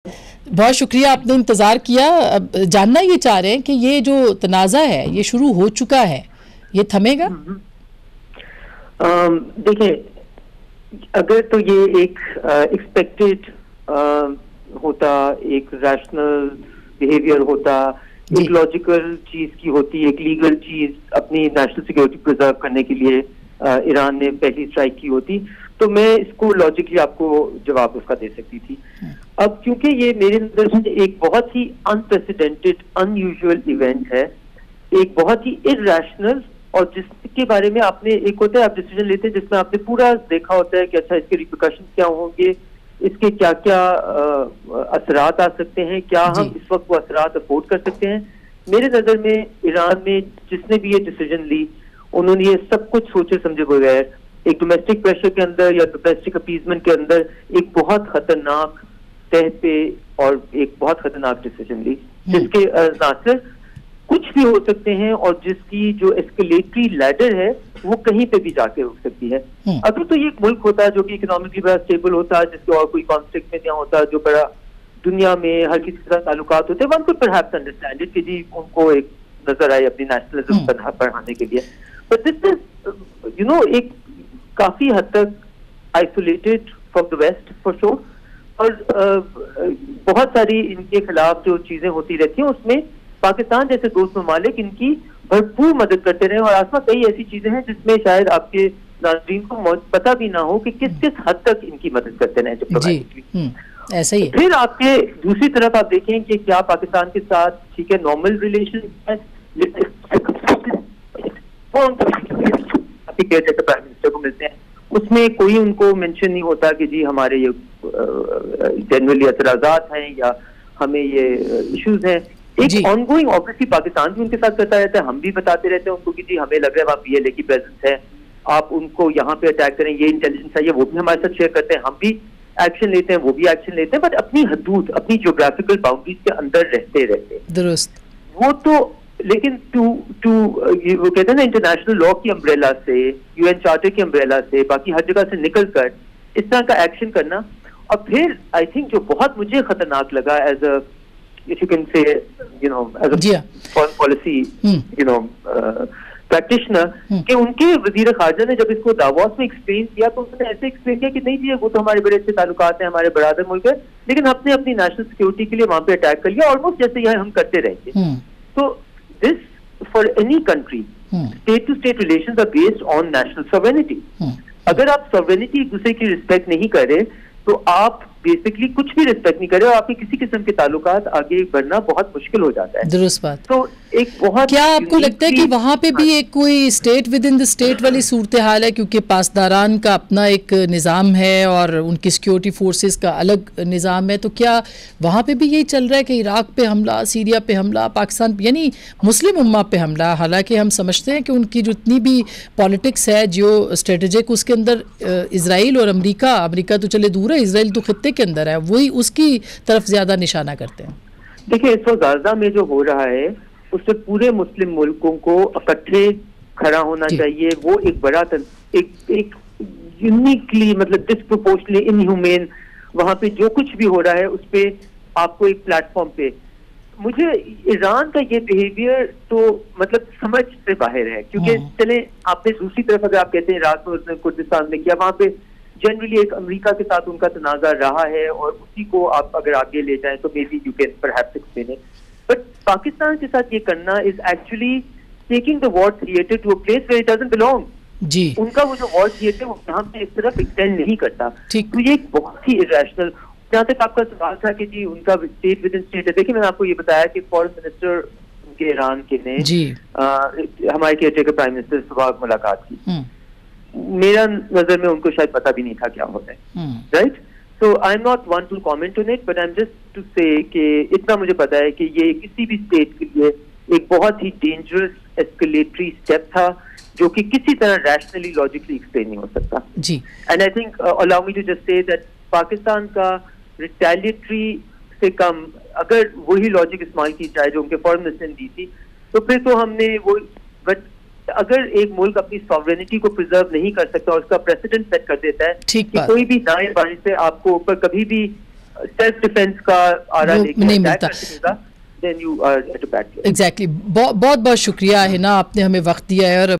बहुत शुक्रिया, आपने इंतज़ार किया। अब जानना ये चाह रहे हैं कि ये जो तनाज़ा है ये शुरू हो चुका है, ये थमेगा? देखिए, अगर तो ये एक एक्सपेक्टेड होता, एक रैशनल बिहेवियर होता, एक लॉजिकल चीज की होती, एक लीगल चीज अपनी नेशनल सिक्योरिटी प्रिजर्व करने के लिए ईरान ने पहली स्ट्राइक की होती, तो मैं इसको लॉजिकली आपको जवाब उसका दे सकती थी। अब क्योंकि ये मेरे नजर से एक बहुत ही अनप्रेसिडेंटेड अनयूजुअल इवेंट है, एक बहुत ही इरैशनल, और जिसके बारे में आपने, एक होता है आप डिसीजन लेते हैं जिसमें आपने पूरा देखा होता है कि अच्छा इसके रिपरकशन क्या होंगे, इसके क्या क्या असरात आ सकते हैं, क्या हम इस वक्त वो असरात अफोर्ड कर सकते हैं। मेरे नजर में ईरान में जिसने भी ये डिसीजन ली, उन्होंने ये सब कुछ सोचे समझे बगैर एक डोमेस्टिक प्रेशर के अंदर या डोमेस्टिक अपीजमेंट के अंदर एक बहुत खतरनाक तह पे और एक बहुत खतरनाक डिसीजन ली, जिसके नासिर कुछ भी हो सकते हैं और जिसकी जो एस्केलेटरी लैडर है वो कहीं पे भी जाके रुक सकती है। अगर तो ये एक मुल्क होता है जो कि इकोनॉमिकली बड़ा स्टेबल होता है, जिसके और कोई कॉन्फ्लिक्ट में नहीं होता, जो बड़ा दुनिया में हर किसी के साथ ताल्लुकात होते हैं, one could perhaps understand it कि जी उनको एक नजर आए अपनी नेशनलिज्म बढ़ाने के लिए। बट दिस इज एक काफी हद तक isolated from the west for sure, और बहुत सारी इनके खिलाफ जो चीजें होती रहती हैं उसमें पाकिस्तान जैसे दोस्त ममालिक इनकी भरपूर मदद करते रहे, और आसपास कई ऐसी चीजें हैं जिसमें शायद आपके नाज़रीन को पता भी ना हो कि किस किस हद तक इनकी मदद करते रहे डिप्लोमेटिकली। ऐसा ही है। फिर आपके दूसरी तरफ आप देखें कि क्या पाकिस्तान के साथ ठीक है नॉर्मल रिलेशन है, प्राइम मिनिस्टर को मिलते हैं, उसमें कोई उनको मेंशन नहीं होता कि जी हमारे ये जनरली एतराजात हैं या हमें ये इश्यूज हैं। एक ऑनगोइंग ऑब्वियसली पाकिस्तान भी उनके साथ करता रहता है, हम भी बताते रहते हैं उनको कि जी हमें लग रहा है वहाँ PLA की प्रेजेंस है, आप उनको यहाँ पे अटैक करें, ये इंटेलिजेंस है, ये वो भी हमारे साथ शेयर करते हैं, हम भी एक्शन लेते हैं, वो भी एक्शन लेते हैं, बट अपनी हदूद, अपनी ज्योग्राफिकल बाउंड्रीज के अंदर रहते रहते दुरुस्त वो तो। लेकिन वो कहते हैं ना इंटरनेशनल लॉ की अम्ब्रेला से, UN चार्टर की अम्ब्रेला से, बाकी हर जगह से निकल कर इस तरह का एक्शन करना, और फिर आई थिंक जो बहुत मुझे खतरनाक लगा as a if you can say, as a foreign policy, practitioner, कि उनके वजीर खारजा ने जब इसको दावोस में एक्सप्लेन किया तो उन्होंने ऐसे एक्सप्लेन किया कि नहीं जी वो तो हमारे बड़े अच्छे ताल्लुकात हैं, हमारे बरादर मुल्क है, लेकिन हमने अपनी नेशनल सिक्योरिटी के लिए वहां पे अटैक कर लिया, ऑलमोस्ट जैसे यह हम करते रहेंगे। तो this for any country, state to state relations are based on national sovereignty. अगर आप सॉवरेनिटी एक दूसरे की रिस्पेक्ट नहीं करें तो आप बेसिकली कुछ भी रिस्पेक्ट नहीं करे और आपके किसी किस्म के ताल्लुकात आगे बढ़ना बहुत मुश्किल हो जाता है। दुरुस्त बात। तो एक बहुत, क्या आपको लगता है कि वहाँ पे भी एक कोई state with in the state वाली सूरत हाल है, क्योंकि पासदारान का अपना एक निज़ाम है और उनकी सिक्योरिटी फोर्सेस का अलग निज़ाम है, तो क्या वहाँ पे भी यही चल रहा है कि इराक पे हमला, सीरिया पे हमला, पाकिस्तान यानी मुस्लिम उम्मा पे हमला, हालांकि हम समझते हैं कि उनकी जितनी भी पॉलिटिक्स है जियो स्ट्रेटेजिक, उसके अंदर इजराइल और अमेरिका तो चले दूर है, इजराइल तो खत्ते के अंदर है, वही उसकी तरफ ज्यादा निशाना करते हैं। देखिए इस वक्त गाजा में जो हो रहा है उससे पूरे मुस्लिम मुल्कों को इकट्ठे खड़ा होना चाहिए। वो एक बड़ा एक यूनिकली मतलब डिस्प्रोपोर्शनली इनह्यूमेन वहां पे जो कुछ भी हो रहा है उस पे आपको एक प्लेटफॉर्म पे, मुझे ईरान का ये बिहेवियर तो मतलब समझ से बाहर है, क्योंकि चले आपने दूसरी तरफ अगर आप कहते हैं इराक में उसने कुर्दिस्तान में किया, वहां पे जनरली एक अमेरिका के साथ उनका तनाज़ा रहा है और उसी को आप अगर आगे ले जाएं तो maybe you can perhaps explain it. But Pakistan के साथ ये करना is actually taking the war theatre to a place where it doesn't belong. जी, उनका वो जो वॉर थिएटर वो यहाँ पे एक तरफ एक्सटेंड नहीं करता, तो ये एक बहुत ही इरेशनल। जहाँ तक आपका सवाल था कि जी उनका स्टेट विद इन स्टेट है, देखिए मैंने आपको ये बताया कि फॉरेन मिनिस्टर के ईरान के ने हमारे केयरटेकर प्राइम मिनिस्टर से मुलाकात की। मेरा नजर में उनको शायद पता भी नहीं था क्या होता है, right? So I am not one to comment on it, but I am just to say कि इतना मुझे पता है कि ये किसी भी स्टेट के लिए एक बहुत ही डेंजरस एस्केलेटरी स्टेप था जो कि किसी तरह रैशनली लॉजिकली एक्सप्लेन नहीं हो सकता। जी, and I think allow me to just say that Pakistan का रिटेलिएटरी से कम अगर वही लॉजिक इस्तेमाल की जाए जो उनके फॉरेन मिनिस्टर ने दी थी, तो फिर तो हमने वो, बट अगर एक मुल्क अपनी सॉवरेनिटी को प्रिजर्व नहीं कर सकता और उसका प्रेसिडेंट सेट कर देता है कि कोई भी दाएं बाएं से आपको ऊपर कभी भी सेल्फ डिफेंस का आरा वो लेके नहीं अटैक मिलता। कर सकेगा, then you are at a bad place. Exactly बहुत बहुत शुक्रिया है ना, आपने हमें वक्त दिया है और